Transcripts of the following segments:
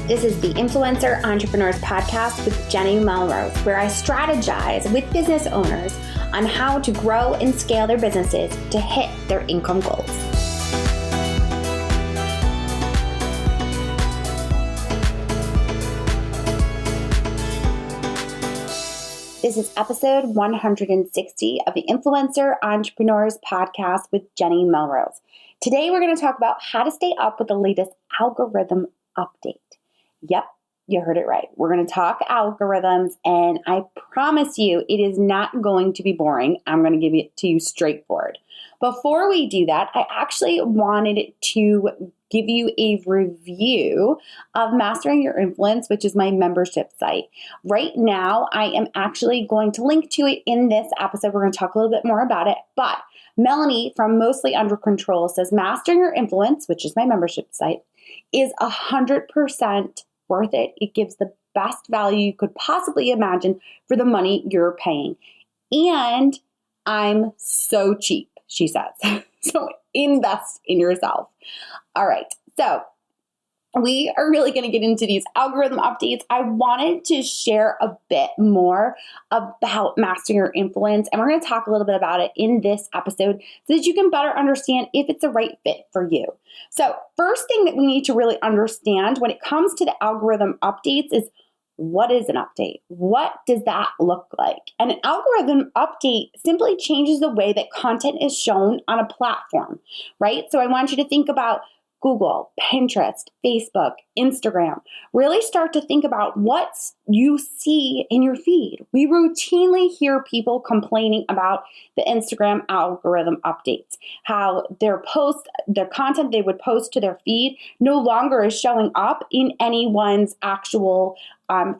This is the Influencer Entrepreneurs Podcast with Jenny Melrose, where I strategize with business owners on how to grow and scale their businesses to hit their income goals. This is episode 160 of the Influencer Entrepreneurs Podcast with Jenny Melrose. Today, we're going to talk about how to stay up with the latest algorithm update. Yep, you heard it right. We're going to talk algorithms, and I promise you it is not going to be boring. I'm going to give it to you straightforward. Before we do that, I actually wanted to give you a review of Mastering Your Influence, which is my membership site. Right now, I am actually going to link to it in this episode. We're going to talk a little bit more about it, but Melanie from Mostly Under Control says Mastering Your Influence, which is my membership site, is 100% worth it. It gives the best value you could possibly imagine for the money you're paying. And I'm so cheap, she says. So invest in yourself. All right. So we are really going to get into these algorithm updates. I wanted to share a bit more about Mastering Your Influence, and we're going to talk a little bit about it in this episode so that you can better understand if it's the right fit for you. So first thing that we need to really understand when it comes to the algorithm updates is, what is an update? What does that look like? And an algorithm update simply changes the way that content is shown on a platform, right? So I want you to think about Google, Pinterest, Facebook, Instagram. Really start to think about what you see in your feed. We routinely hear people complaining about the Instagram algorithm updates, how their content they would post to their feed no longer is showing up in anyone's actual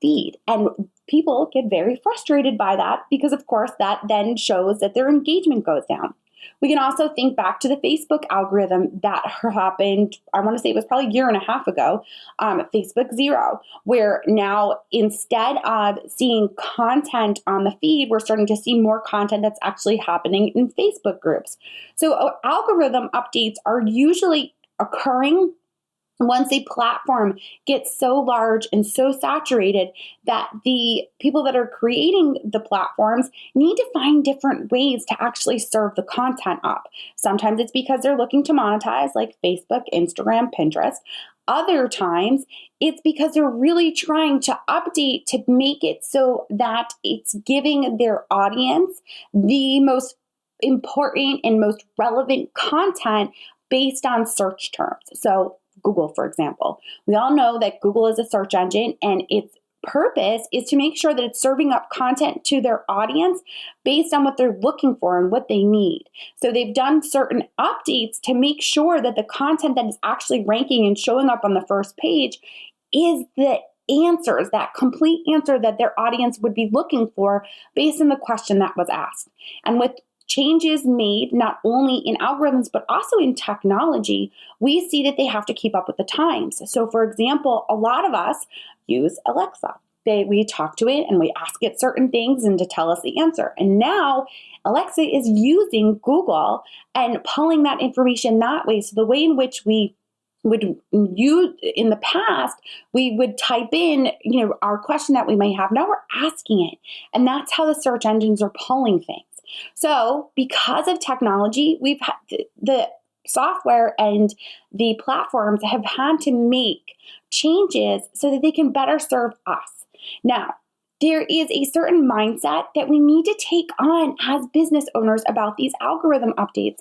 feed. And people get very frustrated by that because, of course, that then shows that their engagement goes down. We can also think back to the Facebook algorithm that happened, I want to say it was probably a year and a half ago, Facebook Zero, where now instead of seeing content on the feed, we're starting to see more content that's actually happening in Facebook groups. So algorithm updates are usually occurring once a platform gets so large and so saturated that the people that are creating the platforms need to find different ways to actually serve the content up. Sometimes it's because they're looking to monetize, like Facebook, Instagram, Pinterest. Other times it's because they're really trying to update to make it so that it's giving their audience the most important and most relevant content based on search terms. So Google, for example. We all know that Google is a search engine, and its purpose is to make sure that it's serving up content to their audience based on what they're looking for and what they need. So they've done certain updates to make sure that the content that is actually ranking and showing up on the first page is the answers, that complete answer that their audience would be looking for based on the question that was asked. And with changes made not only in algorithms but also in technology, we see that they have to keep up with the times. So for example, a lot of us use Alexa. We talk to it and we ask it certain things and to tell us the answer. And now Alexa is using Google and pulling that information that way. So the way in which we would use in the past, we would type in, our question that we may have. Now we're asking it. And that's how the search engines are pulling things. So because of technology, we've had the software and the platforms have had to make changes so that they can better serve us. Now, there is a certain mindset that we need to take on as business owners about these algorithm updates.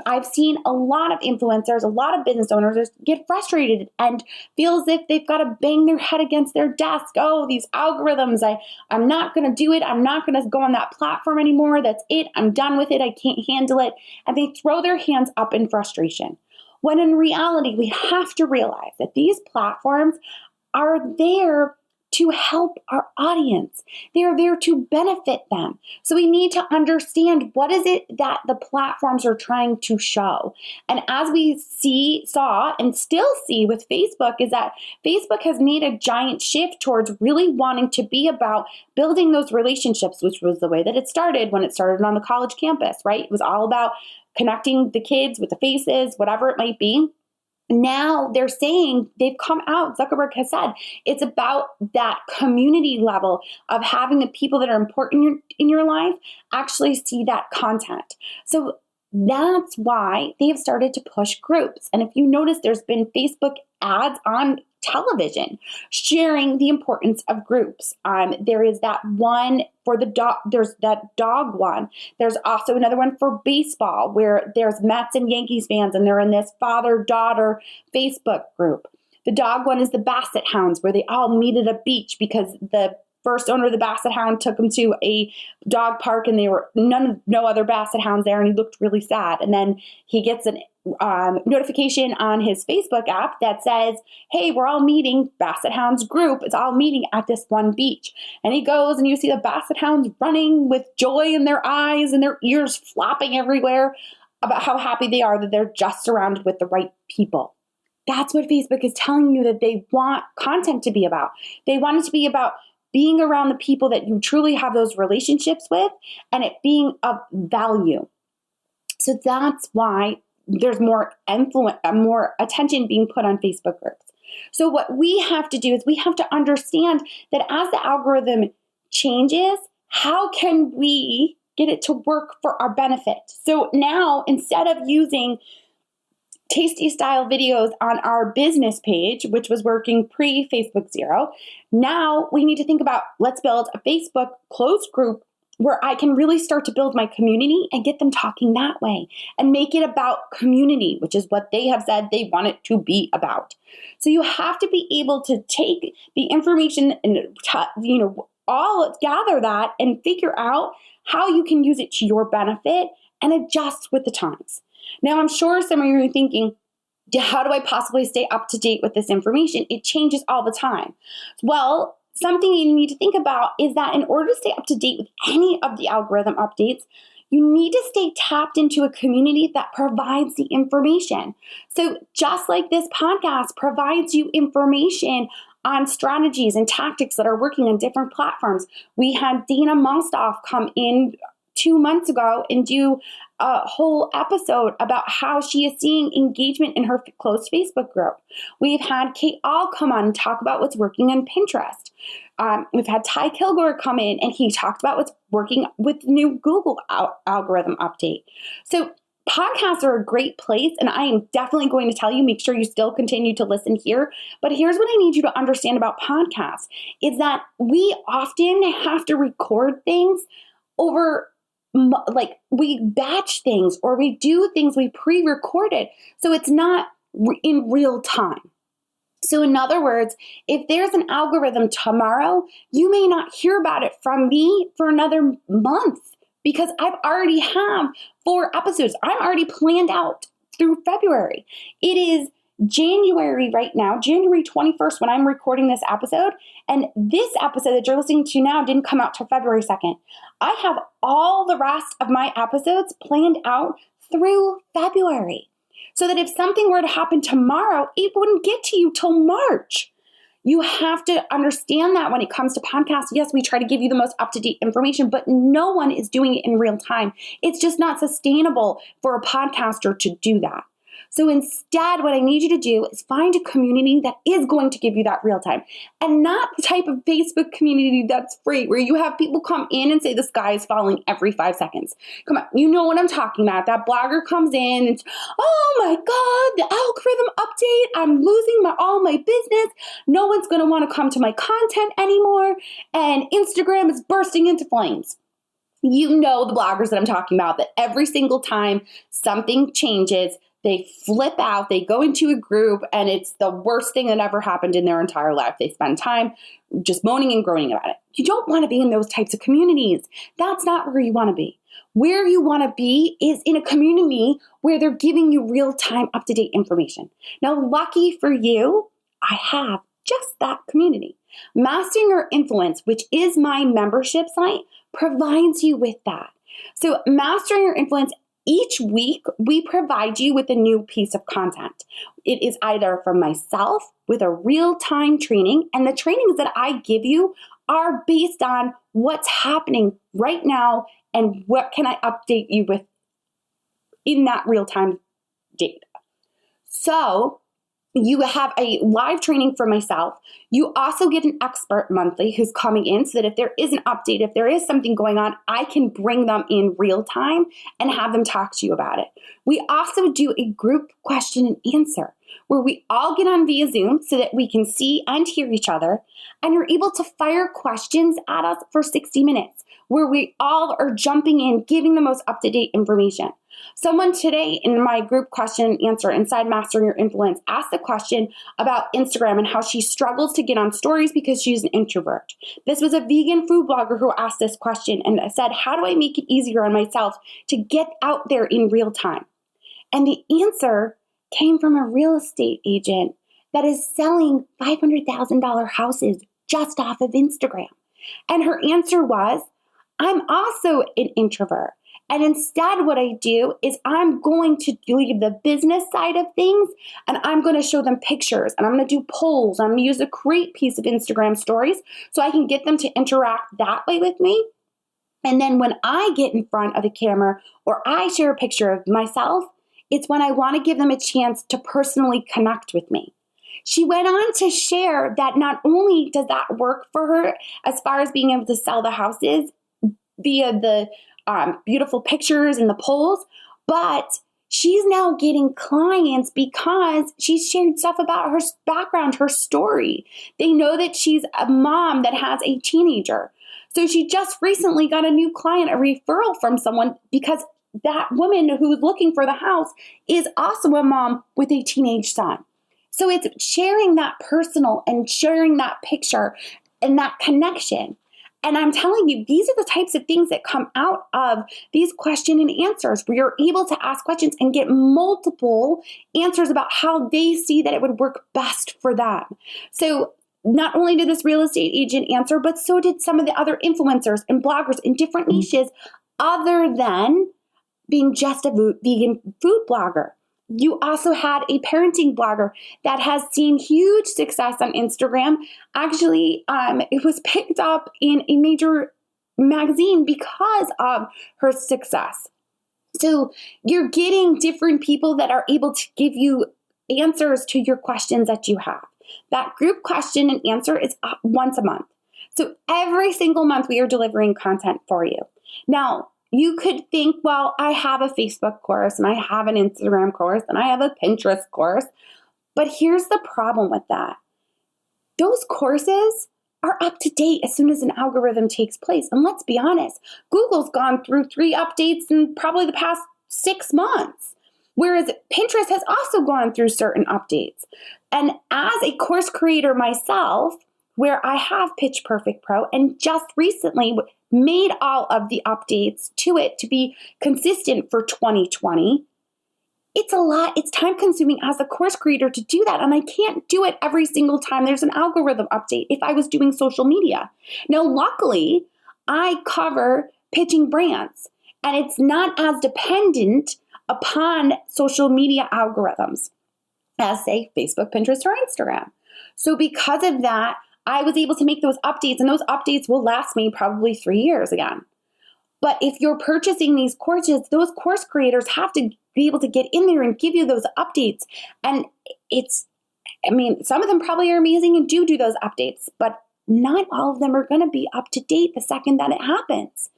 I've seen a lot of influencers, a lot of business owners get frustrated and feel as if they've got to bang their head against their desk. Oh, these algorithms, I'm not going to do it. I'm not going to go on that platform anymore. That's it. I'm done with it. I can't handle it. And they throw their hands up in frustration. When in reality, we have to realize that these platforms are there to help our audience. They are there to benefit them. So we need to understand what is it that the platforms are trying to show. And as we saw and still see with Facebook, is that Facebook has made a giant shift towards really wanting to be about building those relationships, which was the way that it started when it started on the college campus, right? It was all about connecting the kids with the faces, whatever it might be. Now they're saying, they've come out, Zuckerberg has said, it's about that community level of having the people that are important in your life actually see that content. So that's why they have started to push groups. And if you notice, there's been Facebook ads on television sharing the importance of groups. There is that one for the dog. There's that dog one. There's also another one for baseball where there's Mets and Yankees fans and they're in this father-daughter Facebook group. The dog one is the Basset Hounds where they all meet at a beach because the first owner of the Basset Hound took him to a dog park and there were no other Basset Hounds there and he looked really sad. And then he gets an notification on his Facebook app that says, hey, we're all meeting, Basset Hounds group, it's all meeting at this one beach. And he goes and you see the Basset Hounds running with joy in their eyes and their ears flopping everywhere about how happy they are that they're just surrounded with the right people. That's what Facebook is telling you that they want content to be about. They want it to be about being around the people that you truly have those relationships with and it being of value. So that's why there's more influence, more attention being put on Facebook groups. So what we have to do is we have to understand that as the algorithm changes, how can we get it to work for our benefit? So now instead of using tasty style videos on our business page, which was working pre-Facebook Zero, now we need to think about, let's build a Facebook closed group where I can really start to build my community and get them talking that way and make it about community, which is what they have said they want it to be about. So you have to be able to take the information and, all gather that and figure out how you can use it to your benefit and adjust with the times. Now, I'm sure some of you are thinking, how do I possibly stay up to date with this information? It changes all the time. Well, something you need to think about is that in order to stay up to date with any of the algorithm updates, you need to stay tapped into a community that provides the information. So just like this podcast provides you information on strategies and tactics that are working on different platforms. We had Dana Mostoff come in 2 months ago and do a whole episode about how she is seeing engagement in her closed Facebook group. We've had Kate All come on and talk about what's working on Pinterest. We've had Ty Kilgore come in and he talked about what's working with the new Google algorithm update. So podcasts are a great place, and I am definitely going to tell you, make sure you still continue to listen here. But here's what I need you to understand about podcasts is that we often have to record things over, like we batch things or we do things we pre-recorded. So it's not in real time. So in other words, if there's an algorithm tomorrow, you may not hear about it from me for another month because I've already have 4 episodes. I'm already planned out through February. It is January right now, January 21st when I'm recording this episode. And this episode that you're listening to now didn't come out till February 2nd. I have all the rest of my episodes planned out through February. So that if something were to happen tomorrow, it wouldn't get to you till March. You have to understand that when it comes to podcasts. Yes, we try to give you the most up-to-date information, but no one is doing it in real time. It's just not sustainable for a podcaster to do that. So instead, what I need you to do is find a community that is going to give you that real time and not the type of Facebook community that's free where you have people come in and say the sky is falling every 5 seconds. Come on, you know what I'm talking about. That blogger comes in and, oh my God, the algorithm update. I'm losing all my business. No one's going to want to come to my content anymore. And Instagram is bursting into flames. You know the bloggers that I'm talking about, that every single time something changes, they flip out, they go into a group, and it's the worst thing that ever happened in their entire life. They spend time just moaning and groaning about it. You don't want to be in those types of communities. That's not where you want to be. Where you want to be is in a community where they're giving you real-time, up-to-date information. Now, lucky for you, I have just that community. Mastering Your Influence, which is my membership site, provides you with that. So Mastering Your Influence, each week we provide you with a new piece of content. It is either from myself with a real-time training, and the trainings that I give you are based on what's happening right now and what can I update you with in that real-time data. So you have a live training for myself. You also get an expert monthly who's coming in so that if there is an update, if there is something going on, I can bring them in real time and have them talk to you about it. We also do a group question and answer where we all get on via Zoom so that we can see and hear each other, and you're able to fire questions at us for 60 minutes where we all are jumping in, giving the most up-to-date information. Someone today in my group question and answer inside Mastering Your Influence asked a question about Instagram and how she struggles to get on stories because she's an introvert. This was a vegan food blogger who asked this question and said, how do I make it easier on myself to get out there in real time? And the answer came from a real estate agent that is selling $500,000 houses just off of Instagram. And her answer was, I'm also an introvert. And instead what I do is I'm going to leave the business side of things and I'm going to show them pictures and I'm going to do polls. I'm going to use a great piece of Instagram stories so I can get them to interact that way with me. And then when I get in front of the camera or I share a picture of myself, it's when I want to give them a chance to personally connect with me. She went on to share that not only does that work for her as far as being able to sell the houses via the beautiful pictures and the polls, but she's now getting clients because she's shared stuff about her background, her story. They know that she's a mom that has a teenager. So she just recently got a new client, a referral from someone because that woman who's looking for the house is also a mom with a teenage son. So it's sharing that personal and sharing that picture and that connection. And I'm telling you, these are the types of things that come out of these question and answers where you're able to ask questions and get multiple answers about how they see that it would work best for them. So not only did this real estate agent answer, but so did some of the other influencers and bloggers in different niches other than being just a vegan food blogger. You also had a parenting blogger that has seen huge success on Instagram. Actually, it was picked up in a major magazine because of her success. So you're getting different people that are able to give you answers to your questions that you have. That group question and answer is once a month. So every single month we are delivering content for you. Now, you could think, well, I have a Facebook course and I have an Instagram course and I have a Pinterest course. But here's the problem with that. Those courses are up to date as soon as an algorithm takes place. And let's be honest, Google's gone through 3 updates in probably the past 6 months. Whereas Pinterest has also gone through certain updates. And as a course creator myself, where I have Pitch Perfect Pro and just recently made all of the updates to it to be consistent for 2020, it's a lot. It's time consuming as a course creator to do that. And I can't do it every single time there's an algorithm update if I was doing social media. Now, luckily, I cover pitching brands and it's not as dependent upon social media algorithms as, say, Facebook, Pinterest, or Instagram. So because of that, I was able to make those updates, and those updates will last me probably 3 years again. But if you're purchasing these courses, those course creators have to be able to get in there and give you those updates. And some of them probably are amazing and do those updates, but not all of them are going to be up to date the second that it happens.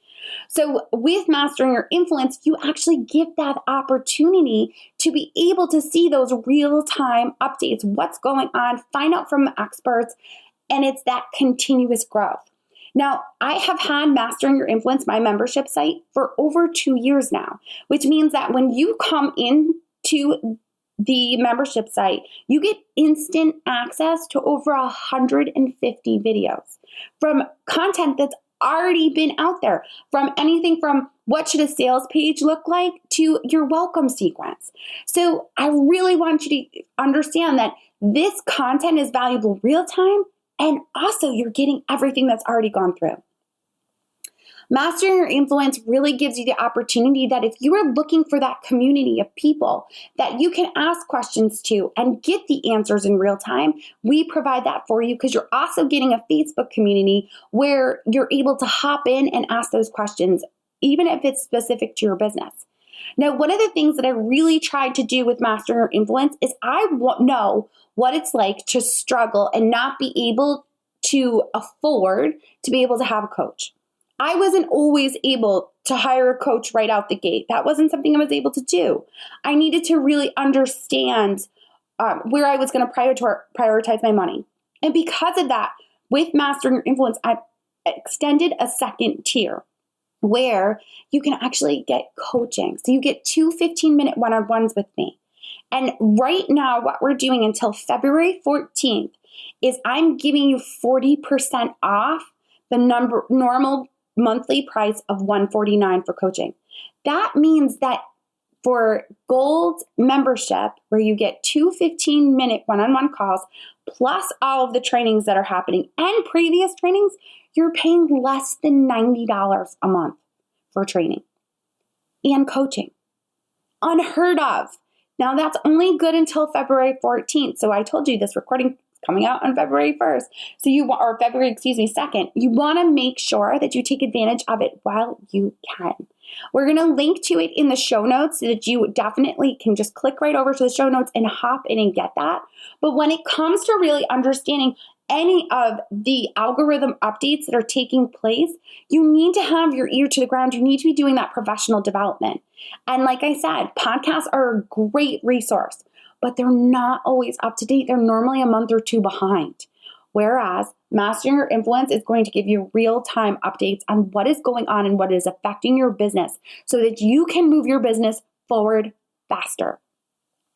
So with Mastering Your Influence, you actually get that opportunity to be able to see those real-time updates, what's going on, find out from the experts, and it's that continuous growth. Now, I have had Mastering Your Influence, my membership site, for over 2 years now, which means that when you come into the membership site, you get instant access to over 150 videos from content that's already been out there, from anything from what should a sales page look like to your welcome sequence. So I really want you to understand that this content is valuable real time, and also you're getting everything that's already gone through. Mastering your influence really gives you the opportunity that if you are looking for that community of people that you can ask questions to and get the answers in real time, we provide that for you, because you're also getting a Facebook community where you're able to hop in and ask those questions, even if it's specific to your business. Now, one of the things that I really tried to do with Mastering Your Influence is I know what it's like to struggle and not be able to afford to be able to have a coach. I wasn't always able to hire a coach right out the gate. That wasn't something I was able to do. I needed to really understand where I was going to prioritize my money. And because of that, with Mastering Your Influence, I extended a second tier where you can actually get coaching. So you get 2 15-minute one-on-ones with me. And right now, what we're doing until February 14th is I'm giving you 40% off the normal monthly price of $149 for coaching. That means that for Gold membership, where you get 2 15-minute one-on-one calls, plus all of the trainings that are happening and previous trainings, you're paying less than $90 a month for training and coaching. Unheard of. Now, that's only good until February 14th. So I told you this recording coming out on February 1st. Or February 2nd. You want to make sure that you take advantage of it while you can. We're going to link to it in the show notes so that you definitely can just click right over to the show notes and hop in and get that. But when it comes to really understanding any of the algorithm updates that are taking place, you need to have your ear to the ground. You need to be doing that professional development. And like I said, podcasts are a great resource, but they're not always up to date. They're normally a month or two behind. Whereas Mastering Your Influence is going to give you real-time updates on what is going on and what is affecting your business so that you can move your business forward faster.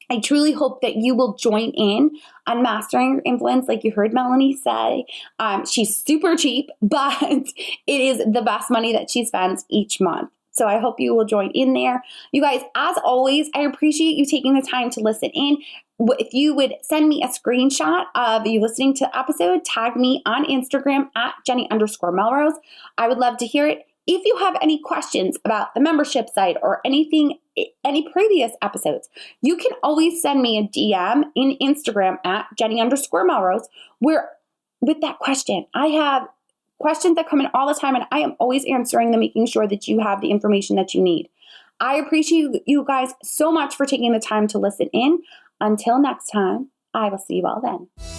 I truly hope that you will join in on Mastering Your Influence. Like you heard Melanie say, she's super cheap, but it is the best money that she spends each month. So I hope you will join in there. You guys, as always, I appreciate you taking the time to listen in. If you would send me a screenshot of you listening to the episode, tag me on Instagram at Jenny_Melrose. I would love to hear it. If you have any questions about the membership site or any previous episodes, you can always send me a DM in Instagram at Jenny_Melrose, where with that question, I have questions that come in all the time, and I am always answering them, making sure that you have the information that you need. I appreciate you guys so much for taking the time to listen in. Until next time, I will see you all then.